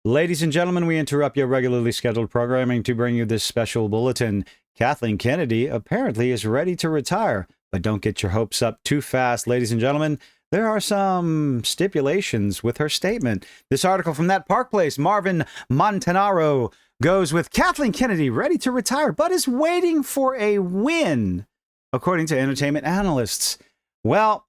Ladies and gentlemen, we interrupt your regularly scheduled programming to bring you this special bulletin. Kathleen Kennedy apparently is ready to retire, but don't get your hopes up too fast, ladies and gentlemen. There are some stipulations with her statement. This article from That Park Place, Marvin Montanaro, goes with Kathleen Kennedy ready to retire, but is waiting for a win, according to entertainment analysts. Well,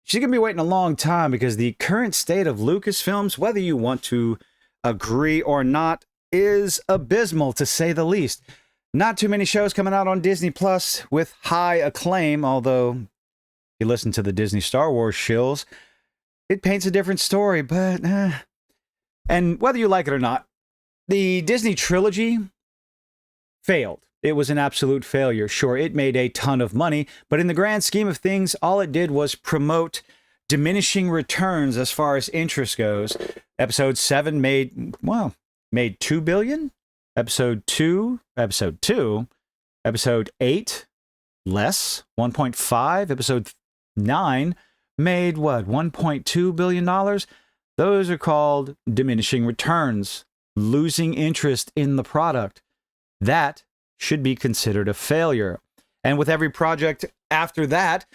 she's going to be waiting a long time because the current state of Lucasfilms, whether you want to agree or not, is abysmal, to say the least. Not too many shows coming out on Disney Plus with high acclaim, although if you listen to the Disney Star Wars shills, it paints a different story, but and whether you like it or not, the Disney trilogy failed. It was an absolute failure. Sure, it made a ton of money, but in the grand scheme of things, all it did was promote diminishing returns as far as interest goes. Episode 7 made $2 billion. Episode 2, episode 8, less, 1.5. Episode 9 made $1.2 billion. Those are called diminishing returns, losing interest in the product. That should be considered a failure. And with every project after that,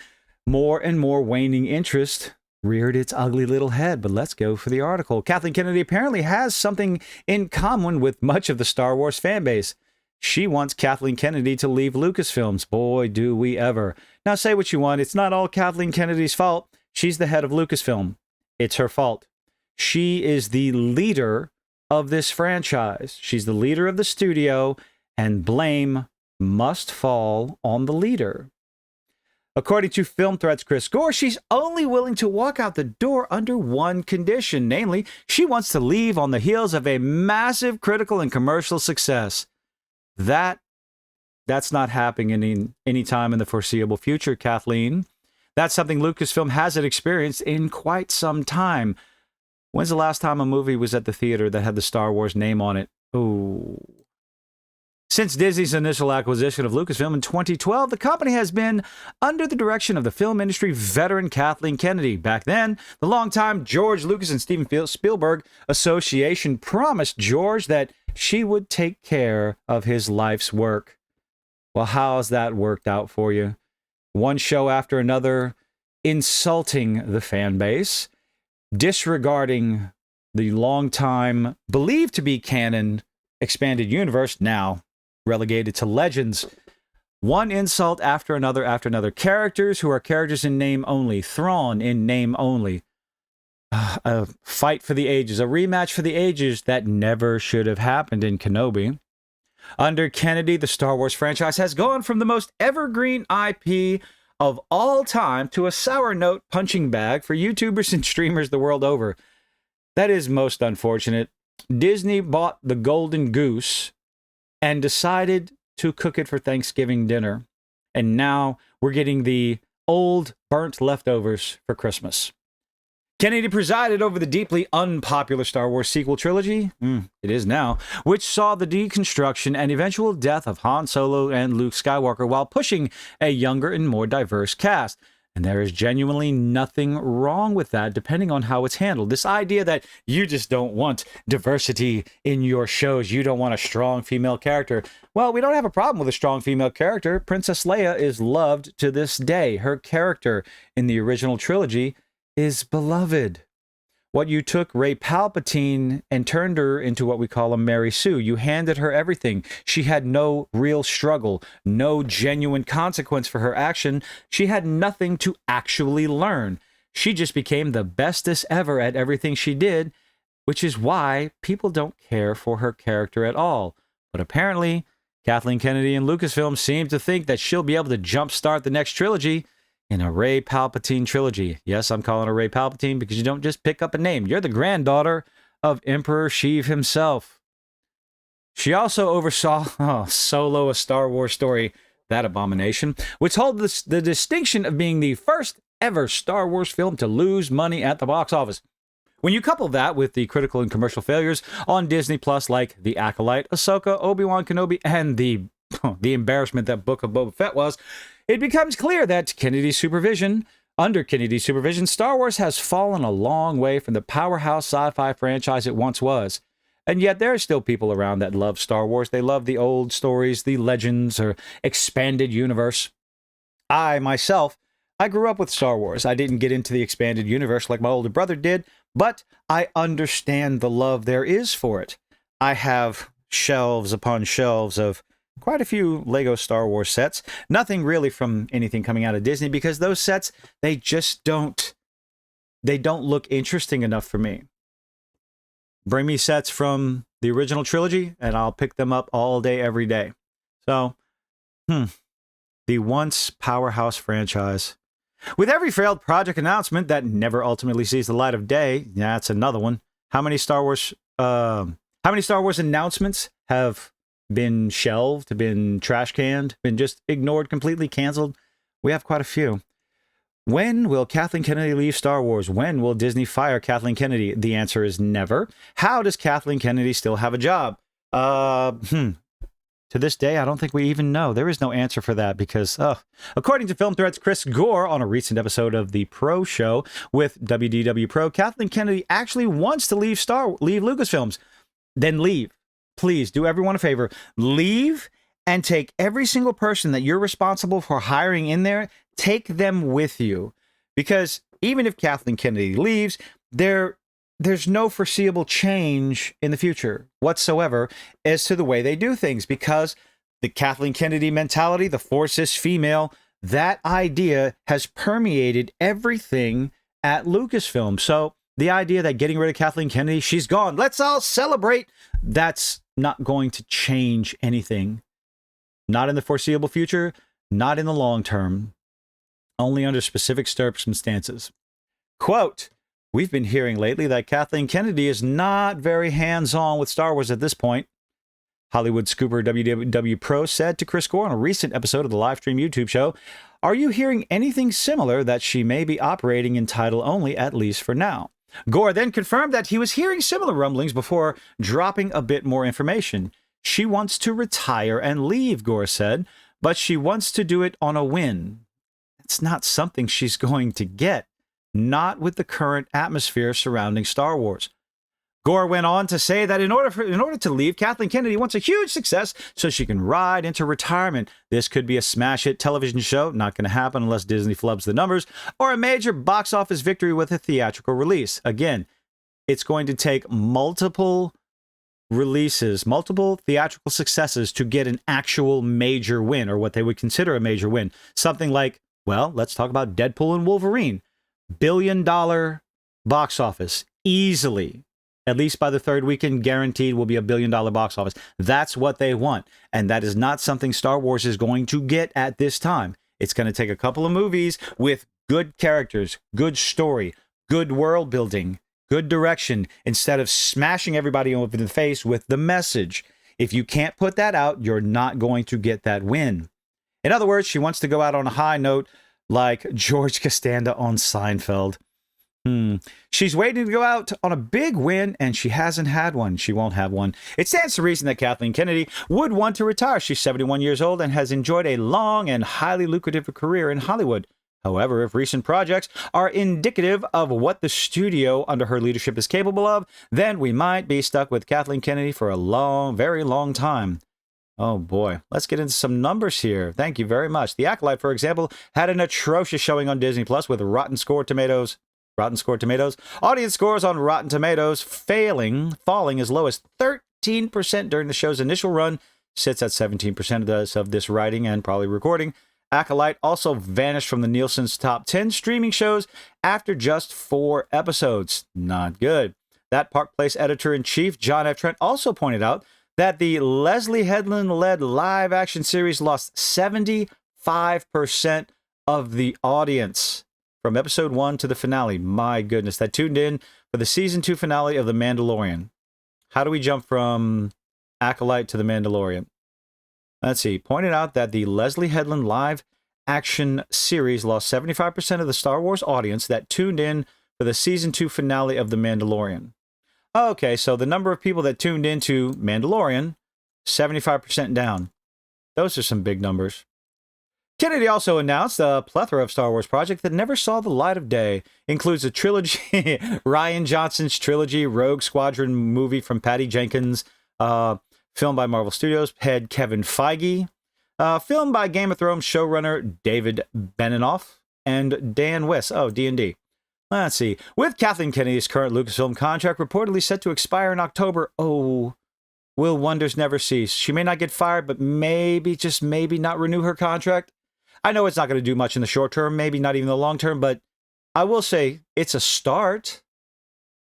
more and more waning interest reared its ugly little head. But let's go for the article. Kathleen Kennedy apparently has something in common with much of the Star Wars fan base. She wants Kathleen Kennedy to leave Lucasfilms. Boy, do we ever. Now, say what you want. It's not all Kathleen Kennedy's fault. She's the head of Lucasfilm. It's her fault. She is the leader of this franchise. She's the leader of the studio, and blame must fall on the leader. According to Film Threat's Chris Gore, she's only willing to walk out the door under one condition, namely, she wants to leave on the heels of a massive critical and commercial success. That's not happening any time in the foreseeable future, Kathleen. That's something Lucasfilm hasn't experienced in quite some time. When's the last time a movie was at the theater that had the Star Wars name on it? Oh. Since Disney's initial acquisition of Lucasfilm in 2012, the company has been under the direction of the film industry veteran Kathleen Kennedy. Back then, the longtime George Lucas and Steven Spielberg Association promised George that she would take care of his life's work. Well, how's that worked out for you? One show after another, insulting the fan base, disregarding the long-time, believed to be canon, expanded universe, now relegated to legends. One insult after another. Characters who are characters in name only. Thrawn in name only. A fight for the ages. A rematch for the ages that never should have happened in Kenobi. Under Kennedy, the Star Wars franchise has gone from the most evergreen IP of all time to a sour note punching bag for YouTubers and streamers the world over. That is most unfortunate. Disney bought the golden goose and decided to cook it for Thanksgiving dinner. And now we're getting the old burnt leftovers for Christmas. Kennedy presided over the deeply unpopular Star Wars sequel trilogy, it is now, which saw the deconstruction and eventual death of Han Solo and Luke Skywalker while pushing a younger and more diverse cast. And there is genuinely nothing wrong with that, depending on how it's handled. This idea that you just don't want diversity in your shows, you don't want a strong female character. Well, we don't have a problem with a strong female character. Princess Leia is loved to this day. Her character in the original trilogy is beloved. What you took Rey Palpatine and turned her into what we call a Mary Sue. You handed her everything. She had no real struggle, no genuine consequence for her action. She had nothing to actually learn. She just became the bestest ever at everything she did, which is why people don't care for her character at all. But apparently, Kathleen Kennedy and Lucasfilm seem to think that she'll be able to jumpstart the next trilogy in a Rey Palpatine trilogy. Yes, I'm calling her Rey Palpatine because you don't just pick up a name. You're the granddaughter of Emperor Sheev himself. She also oversaw Solo, a Star Wars story, that abomination, which holds the distinction of being the first ever Star Wars film to lose money at the box office. When you couple that with the critical and commercial failures on Disney Plus like The Acolyte, Ahsoka, Obi-Wan Kenobi, and the embarrassment that Book of Boba Fett was, it becomes clear that under Kennedy's supervision, Star Wars has fallen a long way from the powerhouse sci-fi franchise it once was. And yet there are still people around that love Star Wars. They love the old stories, the legends, or expanded universe. I, myself, I grew up with Star Wars. I didn't get into the expanded universe like my older brother did, but I understand the love there is for it. I have shelves upon shelves of quite a few Lego Star Wars sets. Nothing really from anything coming out of Disney, because those sets, they don't look interesting enough for me. Bring me sets from the original trilogy, and I'll pick them up all day, every day. So, the once powerhouse franchise. With every failed project announcement that never ultimately sees the light of day, yeah, that's another one. How many Star Wars announcements have been shelved, been trash canned, been just ignored, completely canceled? We have quite a few. When will Kathleen Kennedy leave Star Wars? When will Disney fire Kathleen Kennedy? The answer is never. How does Kathleen Kennedy still have a job? To this day, I don't think we even know. There is no answer for that because, according to Film Thread's Chris Gore on a recent episode of The Pro Show with WDW Pro, Kathleen Kennedy actually wants to leave Lucasfilms. Then leave. Please do everyone a favor. Leave and take every single person that you're responsible for hiring in there, take them with you. Because even if Kathleen Kennedy leaves, there's no foreseeable change in the future whatsoever as to the way they do things, because the Kathleen Kennedy mentality, the Force is female, that idea has permeated everything at Lucasfilm. So the idea that getting rid of Kathleen Kennedy, she's gone, let's all celebrate, that's not going to change anything. Not in the foreseeable future, not in the long term, only under specific circumstances. Quote, we've been hearing lately that Kathleen Kennedy is not very hands-on with Star Wars at this point. Hollywood scooper WW Pro said to Chris Gore on a recent episode of the Livestream YouTube show, are you hearing anything similar that she may be operating in title only, at least for now? Gore then confirmed that he was hearing similar rumblings before dropping a bit more information. She wants to retire and leave, Gore said, but she wants to do it on a win. It's not something she's going to get, not with the current atmosphere surrounding Star Wars. Gore went on to say that in order to leave, Kathleen Kennedy wants a huge success so she can ride into retirement. This could be a smash hit television show, not going to happen unless Disney flubs the numbers, or a major box office victory with a theatrical release. Again, it's going to take multiple releases, multiple theatrical successes to get an actual major win, or what they would consider a major win. Something like, well, let's talk about Deadpool and Wolverine. $1 billion box office, easily. At least by the third weekend, guaranteed will be $1 billion box office. That's what they want. And that is not something Star Wars is going to get at this time. It's going to take a couple of movies with good characters, good story, good world building, good direction, instead of smashing everybody over the face with the message. If you can't put that out, you're not going to get that win. In other words, she wants to go out on a high note like George Costanza on Seinfeld. She's waiting to go out on a big win, and she hasn't had one. She won't have one. It stands to reason that Kathleen Kennedy would want to retire. She's 71 years old and has enjoyed a long and highly lucrative career in Hollywood. However, if recent projects are indicative of what the studio under her leadership is capable of, then we might be stuck with Kathleen Kennedy for a long, very long time. Oh boy, let's get into some numbers here. Thank you very much. The Acolyte, for example, had an atrocious showing on Disney Plus with Rotten Score Tomatoes. Audience scores on Rotten Tomatoes falling as low as 13% during the show's initial run, sits at 17% of this writing and probably recording. Acolyte also vanished from the Nielsen's top 10 streaming shows after just 4 episodes. Not good. That Park Place editor-in-chief, John F. Trent, also pointed out that the Leslie Headland-led live-action series lost 75% of the audience from episode 1 to the finale. My goodness, that tuned in for the season 2 finale of The Mandalorian. How do we jump from Acolyte to The Mandalorian? Let's see. Pointed out that the Leslie Headland live-action series lost 75% of the Star Wars audience that tuned in for the season 2 finale of The Mandalorian. Okay, so the number of people that tuned into Mandalorian, 75% down. Those are some big numbers. Kennedy also announced a plethora of Star Wars projects that never saw the light of day. Includes a trilogy, Rian Johnson's trilogy, Rogue Squadron movie from Patty Jenkins, filmed by Marvel Studios head Kevin Feige, filmed by Game of Thrones showrunner David Benioff, and Dan West. Oh, D&D. Let's see. With Kathleen Kennedy's current Lucasfilm contract reportedly set to expire in October, will wonders never cease? She may not get fired, but maybe, just maybe, not renew her contract. I know it's not going to do much in the short term, maybe not even the long term, but I will say it's a start.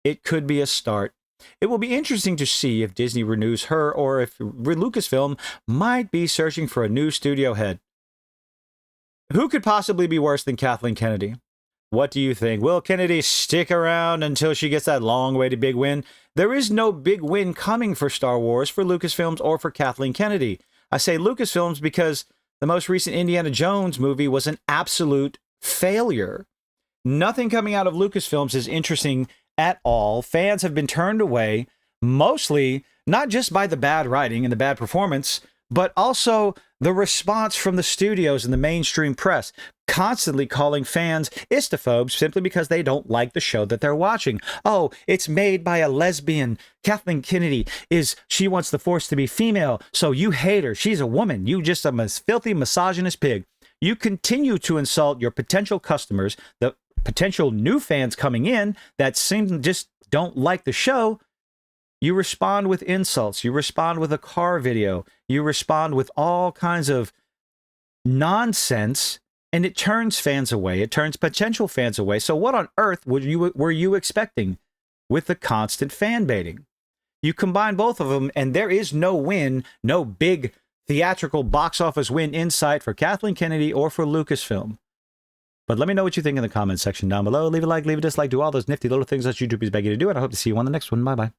It could be a start. It will be interesting to see if Disney renews her or if Lucasfilm might be searching for a new studio head. Who could possibly be worse than Kathleen Kennedy? What do you think? Will Kennedy stick around until she gets that long-awaited big win? There is no big win coming for Star Wars, for Lucasfilms, or for Kathleen Kennedy. I say Lucasfilms because the most recent Indiana Jones movie was an absolute failure. Nothing coming out of Lucasfilms is interesting at all. Fans have been turned away, mostly not just by the bad writing and the bad performance, but also the response from the studios and the mainstream press, constantly calling fans istophobes simply because they don't like the show that they're watching. Oh, it's made by a lesbian. Kathleen Kennedy she wants the Force to be female, so you hate her. She's a woman. You just a filthy misogynist pig. You continue to insult your potential customers, the potential new fans coming in that just don't like the show. You respond with insults. You respond with a car video. You respond with all kinds of nonsense, and it turns fans away. It turns potential fans away. So what on earth were you expecting with the constant fan baiting? You combine both of them, and there is no win, no big theatrical box office win in sight for Kathleen Kennedy or for Lucasfilm. But let me know what you think in the comments section down below. Leave a like, leave a dislike, do all those nifty little things that YouTube is begging you to do, and I hope to see you on the next one. Bye-bye.